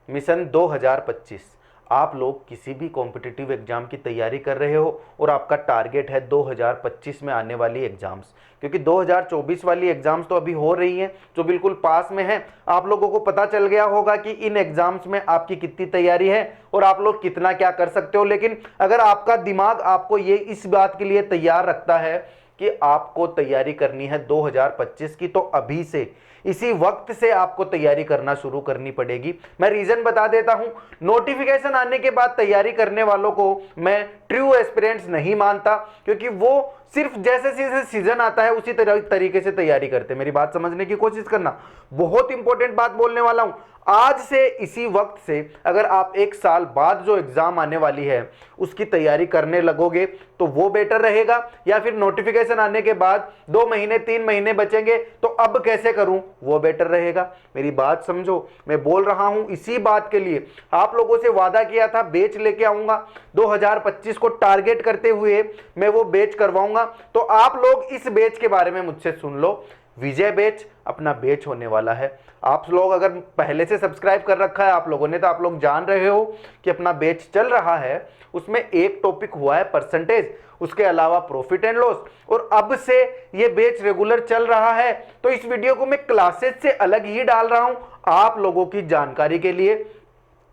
Mission 2025। आप लोग किसी भी कॉम्पिटिटिव एग्जाम की तैयारी कर रहे हो और आपका टारगेट है 2025 में आने वाली एग्जाम्स, क्योंकि 2024 वाली एग्जाम्स तो अभी हो रही हैं जो बिल्कुल पास में है। आप लोगों को पता चल गया होगा कि इन एग्जाम्स में आपकी कितनी तैयारी है और आप लोग कितना क्या कर सकते हो। लेकिन अगर आपका दिमाग आपको ये इस बात के लिए तैयार रखता है कि आपको तैयारी करनी है 2025 की, तो अभी से इसी वक्त से आपको तैयारी करना शुरू करनी पड़ेगी। मैं रीजन बता देता हूं। नोटिफिकेशन आने के बाद तैयारी करने वालों को मैं ट्रू एस्पिरेंट्स नहीं मानता, क्योंकि वो सिर्फ जैसे जैसे सीजन आता है उसी तरीके से तैयारी करते। मेरी बात समझने की कोशिश करना। बहुत इंपॉर्टेंट बात बोलने वाला हूं। आज से इसी वक्त से अगर आप एक साल बाद जो एग्जाम आने वाली है उसकी तैयारी करने लगोगे तो वो बेटर रहेगा, या फिर नोटिफिकेशन आने के बाद 2 महीने 3 महीने बचेंगे तो अब कैसे करूं वो बेटर रहेगा। मेरी बात समझो। मैं बोल रहा हूं इसी बात के लिए। आप लोगों से वादा किया था बैच लेके आऊंगा, 2025 को टारगेट करते हुए मैं वो बैच करवाऊंगा। तो आप लोग इस बैच के बारे में मुझसे सुन लो। विजय बैच अपना बैच होने वाला है। आप लोग अगर पहले से सब्सक्राइब कर रखा है आप लोगों ने, तो आप लोग जान रहे हो कि अपना बैच चल रहा है। उसमें एक टॉपिक हुआ है परसेंटेज, उसके अलावा प्रॉफिट एंड लॉस, और अब से ये बैच रेगुलर चल रहा है। तो इस वीडियो को मैं क्लासेस से अलग ही डाल रहा हूं आप लोगों की जानकारी के लिए।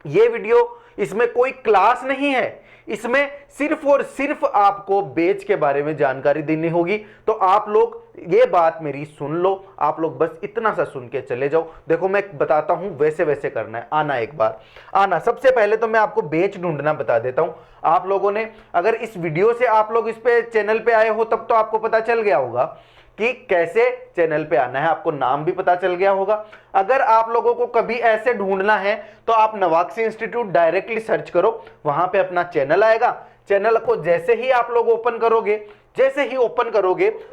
ये वीडियो, इसमें कोई क्लास नहीं है, इसमें सिर्फ और सिर्फ आपको बैच के बारे में जानकारी देनी होगी। तो आप लोग ये बात मेरी सुन लो। आप लोग बस इतना सा सुन के चले जाओ। देखो मैं बताता हूं, वैसे वैसे करना है। आना, एक बार आना। सबसे पहले तो मैं आपको बैच ढूंढना बता देता हूं। आप लोगों ने अगर इस वीडियो से आप लोग इस पे चैनल पे आए हो तब तो आपको पता चल गया होगा कि कैसे चैनल पे आना है, आपको नाम भी पता चल गया होगा। अगर आप लोगों को कभी ऐसे ढूंढना है तो आप नवाक्सी इंस्टीट्यूट डायरेक्टली सर्च करो, वहां पे अपना चैनल आएगा। चैनल को जैसे ही आप लोग ओपन करोगे,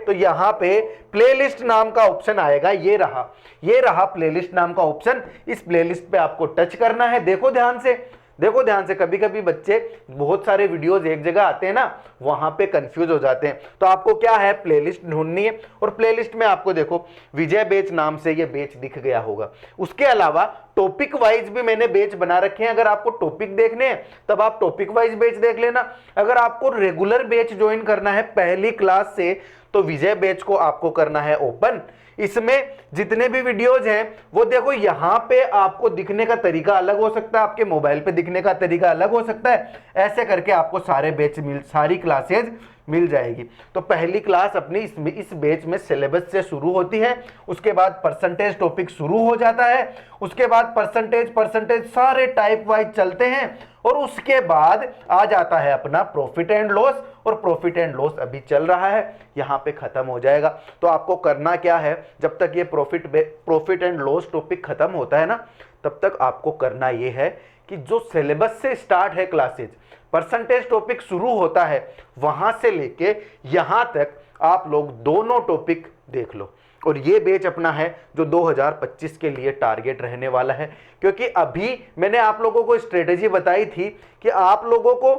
तो यहां पे प्लेलिस्ट नाम का ऑप्शन आएगा। ये रहा प्लेलिस्ट नाम का ऑप्शन। इस प्लेलिस्ट पे आपको टच करना है। देखो ध्यान से। कभी कभी बच्चे बहुत सारे वीडियोस एक जगह आते हैं ना, वहां पे कंफ्यूज हो जाते हैं। तो आपको क्या है, प्लेलिस्ट ढूंढनी है, और प्लेलिस्ट में आपको देखो विजय बैच नाम से ये बैच दिख गया होगा। उसके अलावा टॉपिक वाइज भी मैंने बैच बना रखे हैं। अगर आपको टॉपिक देखने हैं तब आप टॉपिक वाइज बैच देख लेना। अगर आपको रेगुलर बैच ज्वाइन करना है पहली क्लास से, तो विजय बैच को आपको करना है ओपन। इसमें जितने भी वीडियोज हैं वो देखो, यहां पे आपको दिखने का तरीका अलग हो सकता है, आपके मोबाइल पे दिखने का तरीका अलग हो सकता है। ऐसे करके आपको सारी क्लासेज मिल जाएगी। तो पहली क्लास अपनी इस बैच में सिलेबस से शुरू होती है। उसके बाद परसेंटेज टॉपिक शुरू हो जाता है। उसके बाद परसेंटेज सारे टाइप वाइज चलते हैं, और उसके बाद आ जाता है अपना प्रॉफिट एंड लॉस, और प्रॉफिट एंड लॉस अभी चल रहा है, यहां पे खत्म हो जाएगा। तो आपको करना क्या है, जब तक ये प्रॉफिट एंड लॉस टॉपिक खत्म होता है ना, तब तक आपको करना ये है कि जो सिलेबस से स्टार्ट है क्लासेज, परसेंटेज टॉपिक शुरू होता है, वहां से लेके यहां तक आप लोग दोनों टॉपिक देख लो। और ये बैच अपना है जो 2025 के लिए टारगेट रहने वाला है। क्योंकि अभी मैंने आप लोगों को स्ट्रेटेजी बताई थी कि आप लोगों को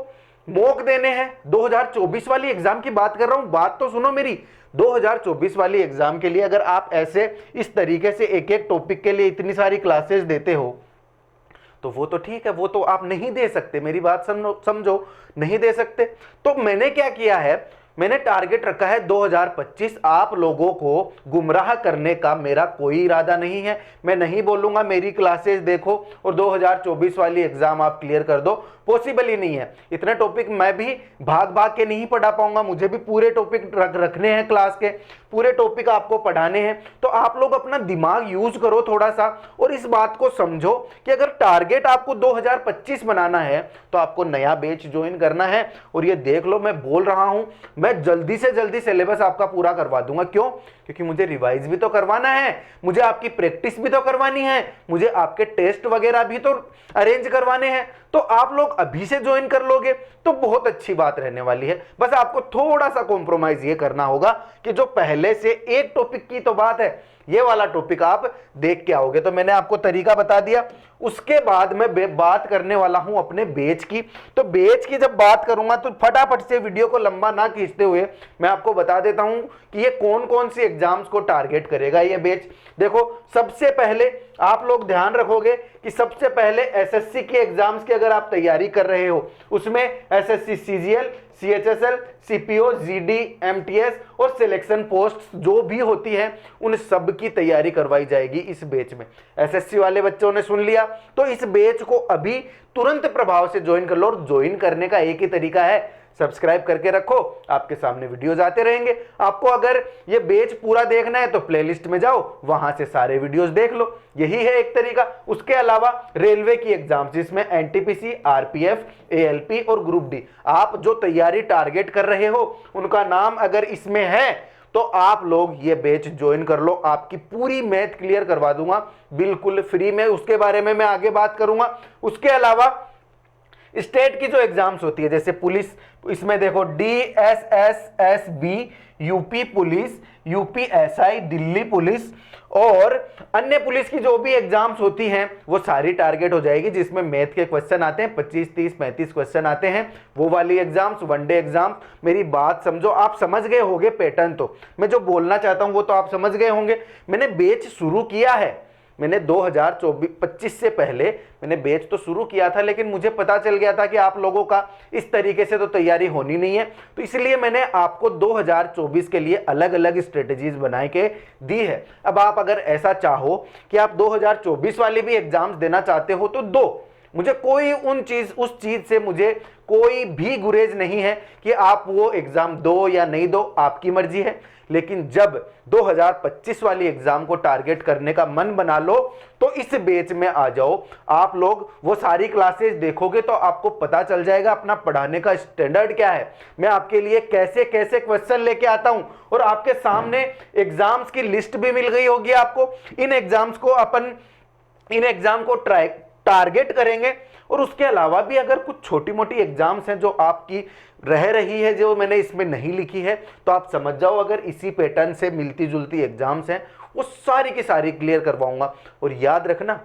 मॉक देने हैं। 2024 वाली एग्जाम की बात कर रहा हूं, बात तो सुनो मेरी। 2024 वाली एग्जाम के लिए अगर आप ऐसे इस तरीके से एक एक टॉपिक के लिए इतनी सारी क्लासेस देते हो तो वो तो ठीक है, वो तो आप नहीं दे सकते। मेरी बात समझो, नहीं दे सकते। तो मैंने क्या किया है, मैंने टारगेट रखा है 2025। आप लोगों को गुमराह करने का मेरा कोई इरादा नहीं है। मैं नहीं बोलूंगा मेरी क्लासेस देखो और 2024 वाली एग्जाम आप क्लियर कर दो, पॉसिबल ही नहीं है। इतने टॉपिक मैं भी भाग भाग के नहीं पढ़ा पाऊंगा, मुझे भी पूरे टॉपिक रखने हैं, क्लास के पूरे टॉपिक आपको पढ़ाने हैं। तो आप लोग अपना दिमाग यूज करो थोड़ा सा, और इस बात को समझो कि अगर टारगेट आपको 2025 बनाना है तो आपको नया बैच ज्वाइन करना है। और ये देख लो, मैं बोल रहा हूं, मैं जल्दी से जल्दी सिलेबस आपका पूरा करवा दूंगा। क्यों? क्योंकि मुझे रिवाइज भी तो करवाना है, मुझे आपकी प्रैक्टिस भी तो करवानी है, मुझे आपके टेस्ट वगैरह भी तो अरेंज करवाने हैं। तो आप लोग अभी से ज्वाइन कर लोगे तो बहुत अच्छी बात रहने वाली है। बस आपको थोड़ा सा कॉम्प्रोमाइज ये करना होगा कि जो पहले से एक टॉपिक की तो बात है, ये वाला टॉपिक आप देख के आओगे। तो मैंने आपको तरीका बता दिया। उसके बाद मैं बात करने वाला हूं अपने बैच की। तो बैच की जब बात करूंगा तो फटाफट से वीडियो को लंबा ना खींचते हुए मैं आपको बता देता हूं कि ये कौन कौन सी एग्जाम्स को टारगेट करेगा ये बैच। देखो, सबसे पहले आप लोग ध्यान रखोगे कि सबसे पहले एसएससी के एग्जाम्स की अगर आप तैयारी कर रहे हो, उसमें SSC CGL, CHSL, CPO, GD, MTS और सिलेक्शन पोस्ट जो भी होती है उन सब की तैयारी करवाई जाएगी इस बैच में। एसएससी वाले बच्चों ने सुन लिया तो इस बैच को अभी तुरंत प्रभाव से ज्वाइन कर लो, और ज्वाइन करने का एक ही तरीका है, सब्सक्राइब करके रखो, आपके सामने वीडियोज आते रहेंगे। आपको अगर ये बैच पूरा देखना है तो प्लेलिस्ट में जाओ, वहां से सारे वीडियोज देख लो, यही है एक तरीका। उसके अलावा रेलवे की एग्जाम जिसमें एनटीपीसी, आरपीएफ, एएलपी और ग्रुप डी, आप जो तैयारी टारगेट कर रहे हो उनका नाम अगर इसमें है तो आप लोग ये बैच ज्वाइन कर लो। आपकी पूरी मैथ क्लियर करवा दूंगा बिल्कुल फ्री में, उसके बारे में मैं आगे बात करूंगा। उसके अलावा स्टेट की जो एग्जाम्स होती है, जैसे पुलिस, इसमें देखो DSSSB, UP police, UPSI, Delhi police और अन्य पुलिस की जो भी एग्जाम्स होती हैं वो सारी टारगेट हो जाएगी, जिसमें मैथ के क्वेश्चन आते हैं 25, 30, 35 क्वेश्चन आते हैं। वो वाली एग्जाम्स, वनडे एग्जाम्स, मेरी बात समझो, आप समझ गए होंगे पैटर्न, तो मैं जो बोलना चाहता हूं वो तो आप समझ गए होंगे। मैंने बैच शुरू किया है, मैंने 2024-25 से पहले मैंने बैच तो शुरू किया था, लेकिन मुझे पता चल गया था कि आप लोगों का इस तरीके से तो तैयारी होनी नहीं है, तो इसलिए मैंने आपको 2024 के लिए अलग अलग स्ट्रेटेजीज बना के दी है। अब आप अगर ऐसा चाहो कि आप 2024 वाली भी एग्जाम्स देना चाहते हो तो दो, मुझे कोई उस चीज से मुझे कोई भी गुरेज नहीं है कि आप वो एग्जाम दो या नहीं दो, आपकी मर्जी है। लेकिन जब 2025 वाली एग्जाम को टारगेट करने का मन बना लो तो इस बैच में आ जाओ। आप लोग वो सारी क्लासेस देखोगे तो आपको पता चल जाएगा अपना पढ़ाने का स्टैंडर्ड क्या है, मैं आपके लिए कैसे कैसे क्वेश्चन लेके आता हूं, और आपके सामने एग्जाम्स की लिस्ट भी मिल गई होगी आपको। इन एग्जाम को टारगेट करेंगे। और उसके अलावा भी अगर कुछ छोटी मोटी एग्जाम्स हैं जो आपकी रह रही है, जो मैंने इसमें नहीं लिखी है, तो आप समझ जाओ अगर इसी पैटर्न से मिलती जुलती एग्जाम्स हैं वो सारी की सारी क्लियर करवाऊंगा। और याद रखना,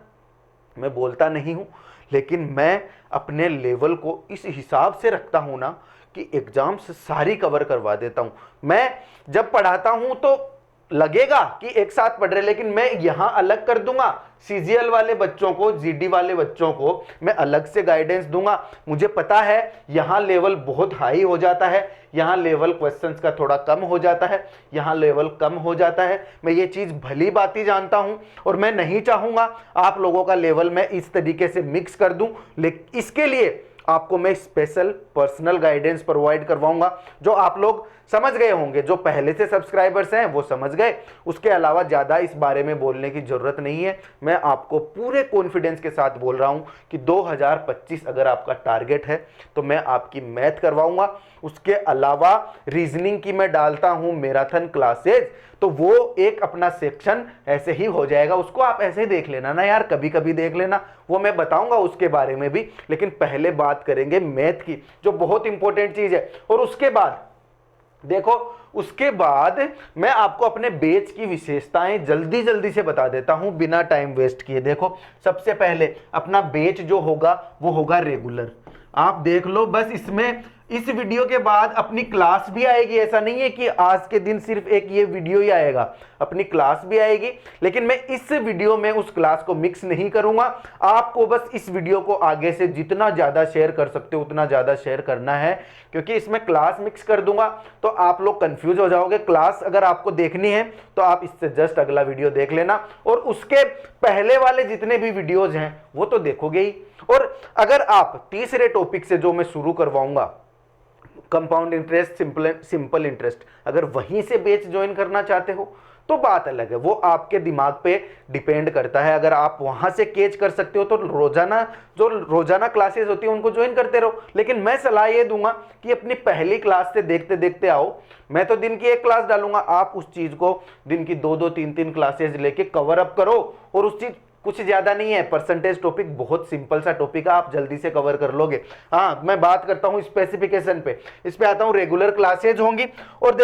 मैं बोलता नहीं हूं लेकिन मैं अपने लेवल को इस हिसाब से रखता हूं ना कि एग्जाम्स सारी कवर करवा देता हूं। मैं जब पढ़ाता हूं तो लगेगा कि एक साथ पढ़ रहे, लेकिन मैं यहां अलग कर दूंगा। सीजीएल वाले बच्चों को, जीडी वाले बच्चों को मैं अलग से गाइडेंस दूंगा। मुझे पता है यहां लेवल बहुत हाई हो जाता है, यहां लेवल क्वेश्चंस का थोड़ा कम हो जाता है, यहां लेवल कम हो जाता है। मैं ये चीज भली बाती जानता हूं और मैं नहीं चाहूंगा आप लोगों का लेवल मैं इस तरीके से मिक्स कर दूं। लेकिन इसके लिए आपको मैं स्पेशल पर्सनल गाइडेंस प्रोवाइड करवाऊंगा, जो आप लोग समझ गए होंगे, जो पहले से सब्सक्राइबर्स हैं वो समझ गए। उसके अलावा ज़्यादा इस बारे में बोलने की ज़रूरत नहीं है। मैं आपको पूरे कॉन्फिडेंस के साथ बोल रहा हूं कि 2025 अगर आपका टारगेट है तो मैं आपकी मैथ करवाऊंगा। उसके अलावा रीजनिंग की मैं डालता हूं मैराथन क्लासेज, तो वो एक अपना सेक्शन ऐसे ही हो जाएगा, उसको आप ऐसे ही देख लेना ना यार, कभी कभी देख लेना, वो मैं बताऊंगा उसके बारे में भी। लेकिन पहले बात करेंगे मैथ की, जो बहुत इंपॉर्टेंट चीज है। और उसके बाद देखो, उसके बाद मैं आपको अपने बैच की विशेषताएं जल्दी जल्दी से बता देता हूं बिना टाइम वेस्ट किए। देखो, सबसे पहले अपना बैच जो होगा वो होगा रेगुलर। आप देख लो, बस इसमें इस वीडियो के बाद अपनी क्लास भी आएगी। ऐसा नहीं है कि आज के दिन सिर्फ एक ये वीडियो ही आएगा, अपनी क्लास भी आएगी। लेकिन मैं इस वीडियो में उस क्लास को मिक्स नहीं करूंगा। आपको बस इस वीडियो को आगे से जितना ज्यादा शेयर कर सकते हो उतना ज्यादा शेयर करना है, क्योंकि इसमें क्लास मिक्स कर दूंगा तो आप लोग कंफ्यूज हो जाओगे। क्लास अगर आपको देखनी है तो आप इससे जस्ट अगला वीडियो देख लेना, और उसके पहले वाले जितने भी वीडियोज हैं वो तो देखोगे ही। और अगर आप तीसरे टॉपिक से जो मैं शुरू करवाऊंगा, कंपाउंड इंटरेस्ट, सिंपल इंटरेस्ट, अगर वहीं से बैच ज्वाइन करना चाहते हो तो बात अलग है, वो आपके दिमाग पे डिपेंड करता है। अगर आप वहां से कैच कर सकते हो तो रोजाना क्लासेस होती है उनको ज्वाइन करते रहो। लेकिन मैं सलाह ये दूंगा कि अपनी पहली क्लास से देखते देखते आओ। मैं तो दिन की एक क्लास डालूंगा, आप उस चीज को दिन की 2-2, 3-3 क्लासेस लेके कवर अप करो। और उस चीज कुछ ज्यादा नहीं है, परसेंटेज टॉपिक बहुत सिंपल सा टॉपिक है, आप जल्दी से कवर कर लोगे। हाँ, मैं बात करता हूं स्पेसिफिकेशन पे, इस पे आता हूं। रेगुलर क्लासेज होंगी, और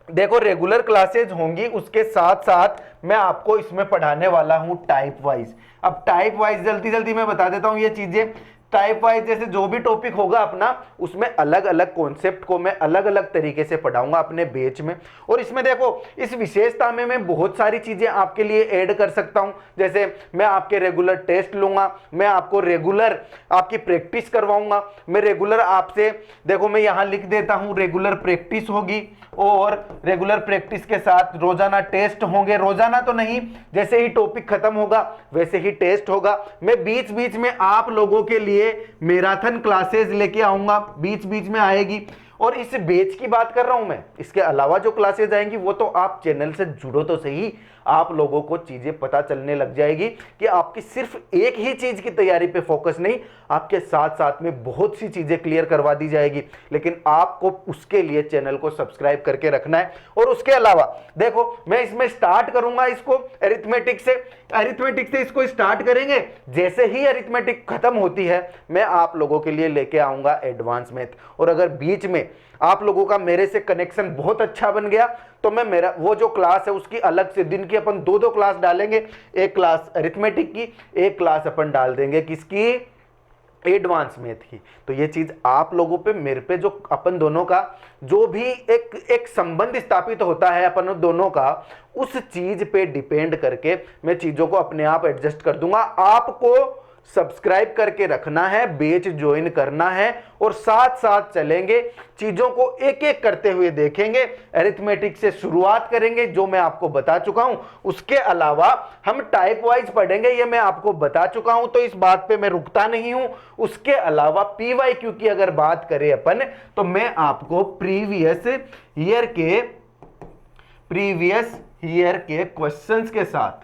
देखो रेगुलर क्लासेज होंगी, उसके साथ साथ मैं आपको इसमें पढ़ाने वाला हूं टाइप वाइज। अब टाइप वाइज जल्दी जल्दी मैं बता देता हूं ये चीजें। टाइप वाइज जैसे जो भी टॉपिक होगा अपना, उसमें अलग अलग कॉन्सेप्ट को मैं अलग अलग तरीके से पढ़ाऊंगा अपने बैच में। और इसमें देखो इस विशेषता में मैं बहुत सारी चीजें आपके लिए ऐड कर सकता हूं, जैसे मैं आपके रेगुलर टेस्ट लूंगा, मैं आपको रेगुलर आपकी प्रैक्टिस करवाऊंगा, मैं रेगुलर आपसे, देखो मैं यहां लिख देता हूं रेगुलर प्रैक्टिस होगी, और रेगुलर प्रैक्टिस के साथ रोजाना टेस्ट होंगे, रोजाना तो नहीं, जैसे ही टॉपिक खत्म होगा वैसे ही टेस्ट होगा। मैं बीच बीच में आप लोगों के लिए मैराथन क्लासेस लेके आऊंगा, बीच बीच में आएगी। और इस बैच की बात कर रहा हूं मैं, इसके अलावा जो क्लासेस आएंगी वो तो आप चैनल से जुड़ो तो सही, आप लोगों को चीजें पता चलने लग जाएगी कि आपकी सिर्फ एक ही चीज की तैयारी पे फोकस नहीं, आपके साथ साथ में बहुत सी चीजें क्लियर करवा दी जाएगी। लेकिन आपको उसके लिए चैनल को सब्सक्राइब करके रखना है। और उसके अलावा देखो मैं इसमें स्टार्ट करूंगा इसको अरिथमेटिक से इसको स्टार्ट करेंगे, जैसे ही अरिथमेटिक खत्म होती है मैं आप लोगों के लिए लेके आऊंगा एडवांस मैथ। और अगर बीच में आप लोगों का मेरे से कनेक्शन बहुत अच्छा बन गया तो मैं मेरा वो जो क्लास है उसकी अलग से दिन की अपन दो क्लास डालेंगे, एक क्लास अरिथमेटिक की, एक क्लास अपन डाल देंगे किसकी, एडवांस मैथ की। तो ये चीज आप लोगों पे मेरे पे जो अपन दोनों का जो भी एक संबंध स्थापित होता है अपन दोनों का, उस चीज पे डिपेंड करके मैं चीजों को अपने आप एडजस्ट कर दूंगा। आपको सब्सक्राइब करके रखना है, बैच ज्वाइन करना है और साथ साथ चलेंगे, चीजों को एक एक करते हुए देखेंगे। अरिथमेटिक से शुरुआत करेंगे जो मैं आपको बता चुका हूं, उसके अलावा हम टाइप वाइज पढ़ेंगे, ये मैं आपको बता चुका हूं, तो इस बात पे मैं रुकता नहीं हूं। उसके अलावा पीवाईक्यू की अगर बात करें अपन, तो मैं आपको प्रीवियस ईयर के क्वेश्चंस के साथ,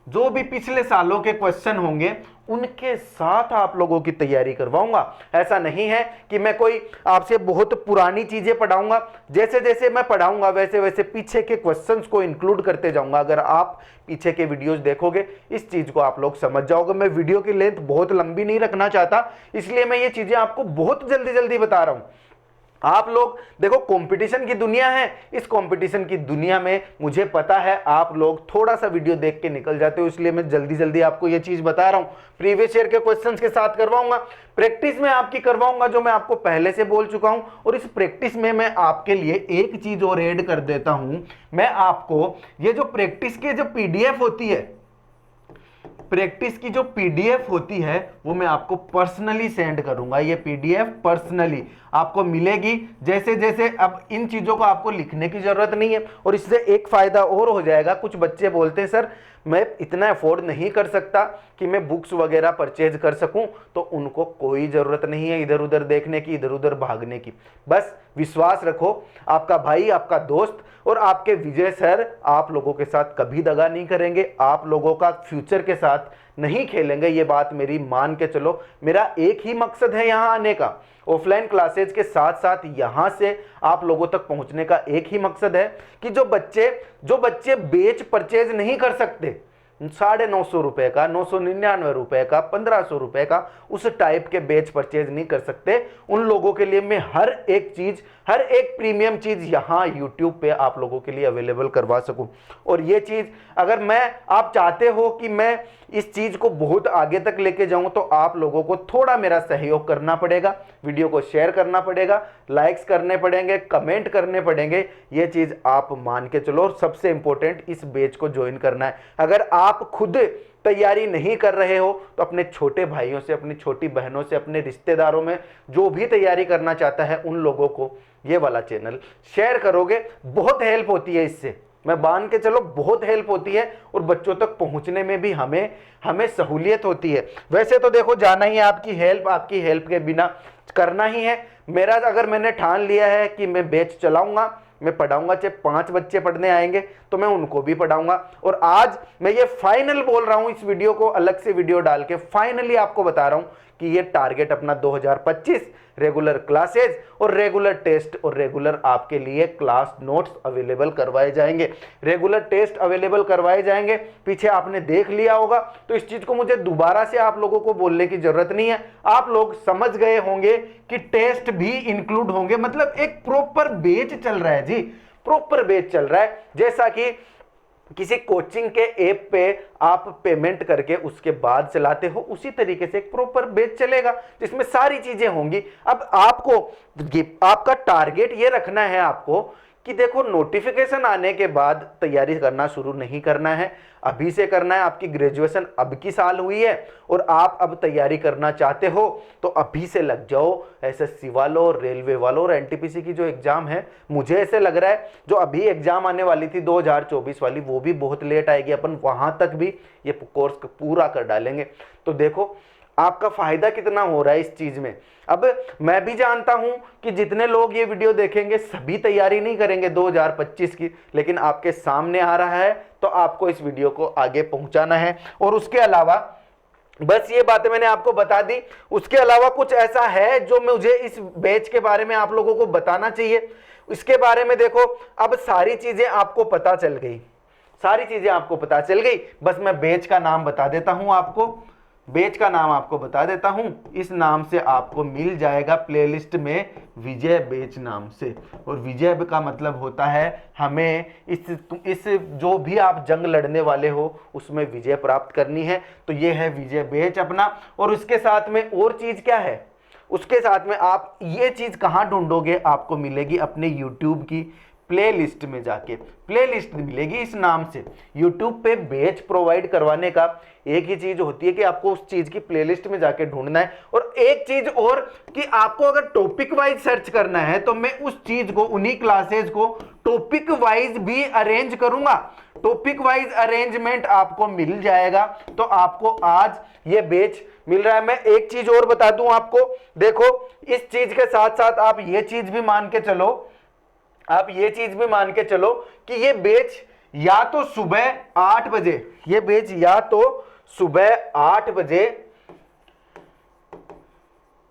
जो भी पिछले सालों के क्वेश्चन होंगे उनके साथ आप लोगों की तैयारी करवाऊंगा। ऐसा नहीं है कि मैं कोई आपसे बहुत पुरानी चीजें पढ़ाऊंगा, जैसे जैसे मैं पढ़ाऊंगा वैसे वैसे पीछे के क्वेश्चंस को इंक्लूड करते जाऊंगा। अगर आप पीछे के वीडियोस देखोगे इस चीज को आप लोग समझ जाओगे। मैं वीडियो की लेंथ बहुत लंबी नहीं रखना चाहता, इसलिए मैं ये चीजें आपको बहुत जल्दी जल्दी बता रहा हूं। आप लोग देखो कंपटीशन की दुनिया है, इस कंपटीशन की दुनिया में मुझे पता है आप लोग थोड़ा सा वीडियो देख के निकल जाते हो, इसलिए मैं जल्दी जल्दी आपको ये चीज बता रहा हूं। प्रीवियस ईयर के क्वेश्चंस के साथ करवाऊंगा, प्रैक्टिस में आपकी करवाऊंगा जो मैं आपको पहले से बोल चुका हूं। और इस प्रैक्टिस में मैं आपके लिए एक चीज और ऐड कर देता हूं, मैं आपको ये जो प्रैक्टिस की जो पीडीएफ होती है, प्रैक्टिस की जो पीडीएफ होती है वो मैं आपको पर्सनली सेंड करूंगा। ये पीडीएफ पर्सनली आपको मिलेगी। जैसे जैसे अब इन चीजों को आपको लिखने की जरूरत नहीं है। और इससे एक फायदा और हो जाएगा, कुछ बच्चे बोलते हैं सर मैं इतना अफोर्ड नहीं कर सकता कि मैं बुक्स वगैरह परचेज कर सकूं, तो उनको कोई जरूरत नहीं है इधर उधर देखने की, इधर उधर भागने की। बस विश्वास रखो, आपका भाई, आपका दोस्त और आपके विजय सर आप लोगों के साथ कभी दगा नहीं करेंगे, आप लोगों का फ्यूचर के साथ नहीं खेलेंगे। ये बात मेरी मान के चलो। मेरा एक ही मकसद है यहाँ आने का, ऑफलाइन क्लासेज के साथ साथ यहाँ से आप लोगों तक पहुँचने का एक ही मकसद है कि जो बच्चे बैच परचेज नहीं कर सकते, 950 रुपए का, 999 रुपए का, 1500 रुपए का, उस टाइप के बैच परचेज नहीं कर सकते, उन लोगों के लिए मैं हर एक चीज, हर एक प्रीमियम चीज यहाँ YouTube पे आप लोगों के लिए अवेलेबल करवा सकूं। और ये चीज अगर आप चाहते हो कि मैं इस चीज को बहुत आगे तक लेके जाऊं, तो आप लोगों को थोड़ा मेरा सहयोग करना पड़ेगा, वीडियो को शेयर करना पड़ेगा, लाइक्स करने पड़ेंगे, कमेंट करने पड़ेंगे। ये चीज आप मान के चलो। और सबसे इंपॉर्टेंट, इस बैच को ज्वाइन करना है। अगर आप खुद तैयारी नहीं कर रहे हो तो अपने छोटे भाइयों से, अपनी छोटी बहनों से, अपने रिश्तेदारों में जो भी तैयारी करना चाहता है उन लोगों को ये वाला चैनल शेयर करोगे, बहुत हेल्प होती है इससे, मैं मान के चलो बहुत हेल्प होती है। और बच्चों तक पहुंचने में भी हमें सहूलियत होती है। वैसे तो देखो जाना ही है, आपकी हेल्प के बिना करना ही है। मेरा अगर मैंने ठान लिया है कि मैं बैच चलाऊंगा, मैं पढ़ाऊंगा, चाहे 5 बच्चे पढ़ने आएंगे तो मैं उनको भी पढ़ाऊंगा। और आज मैं ये फाइनल बोल रहा हूं, इस वीडियो को अलग से वीडियो डाल के फाइनली आपको बता रहा हूं कि ये टारगेट अपना 2025 रेगुलर क्लासेज और रेगुलर टेस्ट और रेगुलर आपके लिए क्लास नोट्स अवेलेबल करवाए जाएंगे, रेगुलर टेस्ट अवेलेबल करवाए जाएंगे। पीछे आपने देख लिया होगा, तो इस चीज को मुझे दोबारा से आप लोगों को बोलने की जरूरत नहीं है। आप लोग समझ गए होंगे कि टेस्ट भी इंक्लूड होंगे, मतलब एक प्रॉपर बैच चल रहा है जी, प्रॉपर बैच चल रहा है। जैसा कि किसी कोचिंग के ऐप पे आप पेमेंट करके उसके बाद चलाते हो, उसी तरीके से एक प्रॉपर बैच चलेगा जिसमें सारी चीजें होंगी। अब आपको आपका टारगेट ये रखना है आपको कि देखो नोटिफिकेशन आने के बाद तैयारी करना शुरू नहीं करना है, अभी से करना है। आपकी ग्रेजुएशन अब की साल हुई है और आप अब तैयारी करना चाहते हो तो अभी से लग जाओ। एसएससी वालों, रेलवे वालों और एनटीपीसी की जो एग्जाम है, मुझे ऐसे लग रहा है जो अभी एग्जाम आने वाली थी 2024 वाली, वो भी बहुत लेट आएगी, अपन वहां तक भी ये कोर्स पूरा कर डालेंगे। तो देखो आपका फायदा कितना हो रहा है इस चीज में। अब मैं भी जानता हूं कि जितने लोग ये वीडियो देखेंगे सभी तैयारी नहीं करेंगे 2025 की, लेकिन आपके सामने आ रहा है तो आपको इस वीडियो को आगे पहुंचाना है। और उसके अलावा बस ये बातें मैंने आपको बता दी, उसके अलावा कुछ ऐसा है जो मुझे इस बैच के बारे में आप लोगों को बताना चाहिए। इसके बारे में देखो, अब सारी चीजें आपको पता चल गई, सारी चीजें आपको पता चल गई। बस मैं बैच का नाम बता देता हूं आपको, बैच का नाम आपको बता देता हूं। इस नाम से आपको मिल जाएगा प्लेलिस्ट में विजय बैच नाम से। और विजय का मतलब होता है हमें इस जो भी आप जंग लड़ने वाले हो उसमें विजय प्राप्त करनी है। तो ये है विजय बैच अपना। और उसके साथ में और चीज क्या है, उसके साथ में आप ये चीज कहां ढूंढोगे, आपको मिलेगी अपने YouTube की प्लेलिस्ट में जाके, प्लेलिस्ट मिलेगी इस नाम से। YouTube पे बैच प्रोवाइड करवाने का एक ही चीज होती है कि आपको उस चीज की प्लेलिस्ट में जाके ढूंढना है। और एक चीज और कि आपको अगर टॉपिक वाइज सर्च करना है तो मैं उस चीज को, उन्हीं क्लासेस को टॉपिक वाइज भी अरेंज करूंगा। टॉपिक वाइज अरेंजमेंट आपको मिल जाएगा। तो आपको आज ये बैच मिल रहा है। मैं एक चीज और बता दूं आपको, देखो इस चीज के साथ साथ आप ये चीज भी मान के चलो, आप ये चीज भी मान के चलो कि ये बैच या तो सुबह 8 बजे, ये बैच या तो सुबह 8 बजे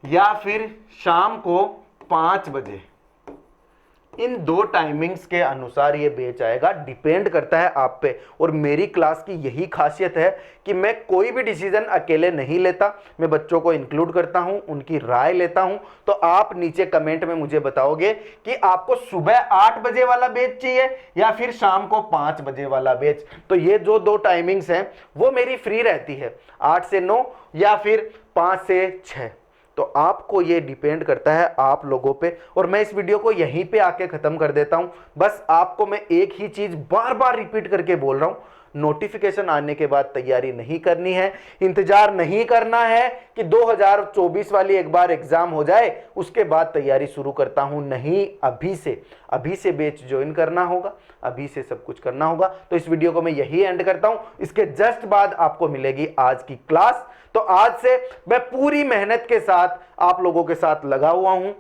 या फिर शाम को 5 बजे, इन दो टाइमिंग्स के अनुसार ये बैच आएगा। डिपेंड करता है आप पे। और मेरी क्लास की यही खासियत है कि मैं कोई भी डिसीजन अकेले नहीं लेता, मैं बच्चों को इंक्लूड करता हूं, उनकी राय लेता हूं। तो आप नीचे कमेंट में मुझे बताओगे कि आपको सुबह 8 बजे वाला बैच चाहिए या फिर शाम को 5 बजे वाला बैच। तो ये जो दो टाइमिंग्स हैं वो मेरी फ्री रहती है, 8 से 9 या फिर 5 से 6। तो आपको ये डिपेंड करता है आप लोगों पे। और मैं इस वीडियो को यहीं पे आके खत्म कर देता हूं। बस आपको मैं एक ही चीज बार बार रिपीट करके बोल रहा हूं, नोटिफिकेशन आने के बाद तैयारी नहीं करनी है, इंतजार नहीं करना है कि 2024 वाली एक बार एग्जाम हो जाए उसके बाद तैयारी शुरू करता हूं। नहीं, अभी से बैच ज्वाइन करना होगा, अभी से सब कुछ करना होगा। तो इस वीडियो को मैं यही एंड करता हूं। इसके जस्ट बाद आपको मिलेगी आज की क्लास। तो आज से मैं पूरी मेहनत के साथ आप लोगों के साथ लगा हुआ हूं।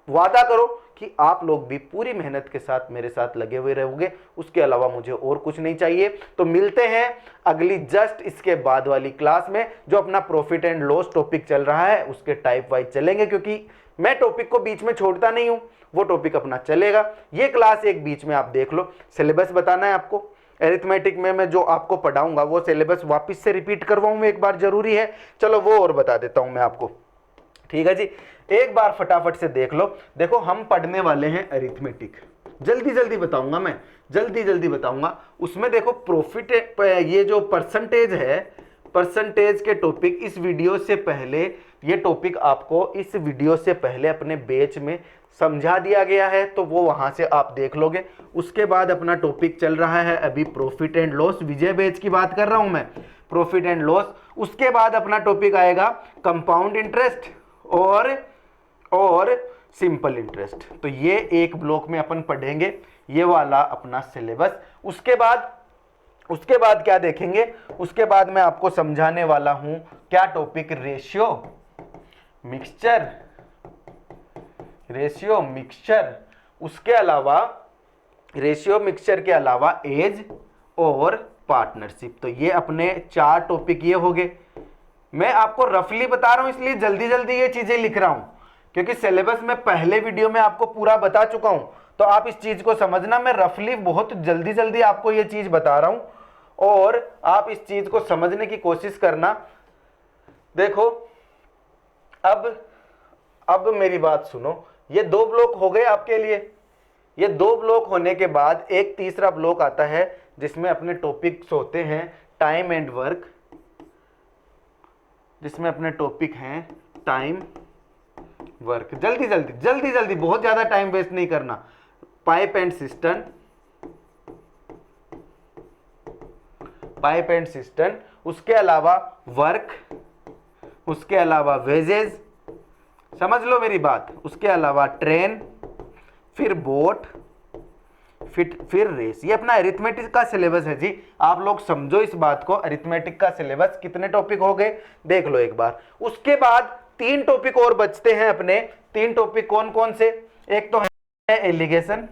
वादा करो कि आप लोग भी पूरी मेहनत के साथ मेरे साथ लगे हुए रहोगे, उसके अलावा मुझे और कुछ नहीं चाहिए। तो मिलते हैं अगली जस्ट इसके बाद वाली क्लास में, जो अपना प्रॉफिट एंड लॉस टॉपिक चल रहा है उसके टाइप वाइज चलेंगे, क्योंकि मैं टॉपिक को बीच में छोड़ता नहीं हूं, वो टॉपिक अपना चलेगा। ये क्लास एक बीच में आप देख लो। सिलेबस बताना है आपको, एरिथमेटिक में मैं जो आपको पढ़ाऊंगा वो सिलेबस वापस से रिपीट करवाऊं एक बार, जरूरी है। चलो वो और बता देता हूं मैं आपको, ठीक है जी। एक बार फटाफट से देख लो। देखो हम पढ़ने वाले हैं अरिथमेटिक, जल्दी जल्दी बताऊंगा मैं, जल्दी बताऊंगा। उसमें देखो प्रॉफिट, ये जो परसेंटेज है, परसेंटेज के टॉपिक इस वीडियो से पहले, ये टॉपिक आपको इस वीडियो से पहले अपने बैच में समझा दिया गया है, तो वो वहां से आप देख लोगे। उसके बाद अपना टॉपिक चल रहा है अभी profit and loss, Vijay batch की बात कर रहा हूं मैं, प्रॉफिट एंड लॉस। उसके बाद अपना टॉपिक आएगा कंपाउंड इंटरेस्ट और सिंपल इंटरेस्ट। तो ये एक ब्लॉक में अपन पढ़ेंगे, ये वाला अपना सिलेबस। उसके बाद क्या देखेंगे, उसके बाद मैं आपको समझाने वाला हूं क्या टॉपिक, रेशियो मिक्सचर। उसके अलावा रेशियो मिक्सचर के अलावा एज और पार्टनरशिप। तो ये अपने 4 टॉपिक ये हो गए। मैं आपको रफली बता रहा हूं इसलिए जल्दी जल्दी ये चीजें लिख रहा हूं, क्योंकि सिलेबस में पहले वीडियो में आपको पूरा बता चुका हूं। तो आप इस चीज को समझना, मैं रफली बहुत जल्दी जल्दी आपको ये चीज बता रहा हूं और आप इस चीज को समझने की कोशिश करना। देखो अब मेरी बात सुनो, ये 2 ब्लॉक हो गए आपके लिए। ये 2 ब्लॉक होने के बाद एक तीसरा ब्लॉक आता है जिसमें अपने टॉपिक्स होते हैं टाइम एंड वर्क, जिसमें अपने टॉपिक हैं टाइम वर्क। जल्दी जल्दी जल्दी जल्दी, बहुत ज्यादा टाइम वेस्ट नहीं करना। Pipe and system, pipe and system, उसके अलावा वर्क, उसके अलावा वेजेस, समझ लो मेरी बात, उसके अलावा ट्रेन, फिर बोट, फिर रेस। ये अपना अरिथमेटिक का सिलेबस है जी। आप लोग समझो इस बात को, अरिथमेटिक का सिलेबस कितने टॉपिक हो गए देख लो एक बार। उसके बाद 3 टॉपिक और बचते हैं अपने। 3 टॉपिक कौन कौन से? एक तो है एलिगेशन,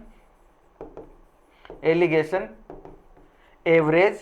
एलिगेशन, एवरेज,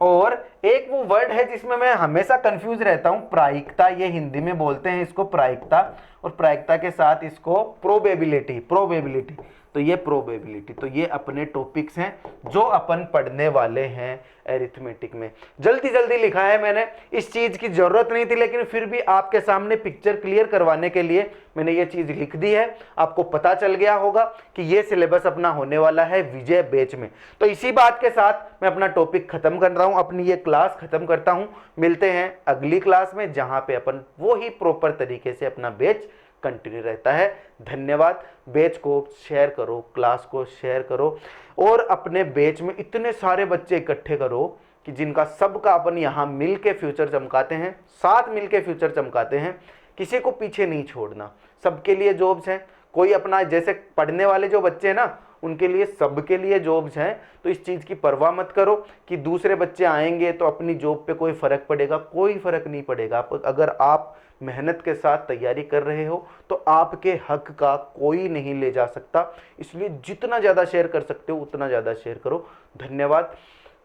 और एक वो वर्ड है जिसमें मैं हमेशा कंफ्यूज रहता हूं, प्रायिकता। ये हिंदी में बोलते हैं इसको प्रायिकता, और प्रायिकता के साथ इसको प्रोबेबिलिटी, प्रोबेबिलिटी। तो ये प्रोबेबिलिटी, तो ये अपने टॉपिक्स हैं जो अपन पढ़ने वाले हैं एरिथमेटिक में। जल्दी जल्दी लिखा है मैंने, इस चीज की जरूरत नहीं थी, लेकिन फिर भी आपके सामने पिक्चर क्लियर करवाने के लिए मैंने ये चीज लिख दी है। आपको पता चल गया होगा कि ये सिलेबस अपना होने वाला है विजय बैच में। तो इसी बात के साथ मैं अपना टॉपिक खत्म कर रहा हूं, अपनी ये क्लास खत्म करता हूं। मिलते हैं अगली क्लास में, जहां पे अपन वो ही प्रॉपर तरीके से अपना बैच कंटिन्यू रहता है। धन्यवाद। बैच को शेयर करो, क्लास को शेयर करो, और अपने बैच में इतने सारे बच्चे इकट्ठे करो कि जिनका सबका अपन यहाँ मिल के फ्यूचर चमकाते हैं, साथ मिल के फ्यूचर चमकाते हैं। किसी को पीछे नहीं छोड़ना, सबके लिए जॉब्स हैं। कोई अपना जैसे पढ़ने वाले जो बच्चे हैं ना, उनके लिए सबके लिए जॉब्स हैं। तो इस चीज़ की परवाह मत करो कि दूसरे बच्चे आएंगे तो अपनी जॉब पे कोई फ़र्क पड़ेगा, कोई फ़र्क नहीं पड़ेगा। अगर आप मेहनत के साथ तैयारी कर रहे हो तो आपके हक का कोई नहीं ले जा सकता। इसलिए जितना ज़्यादा शेयर कर सकते हो उतना ज़्यादा शेयर करो। धन्यवाद।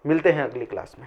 मिलते हैं अगली क्लास में।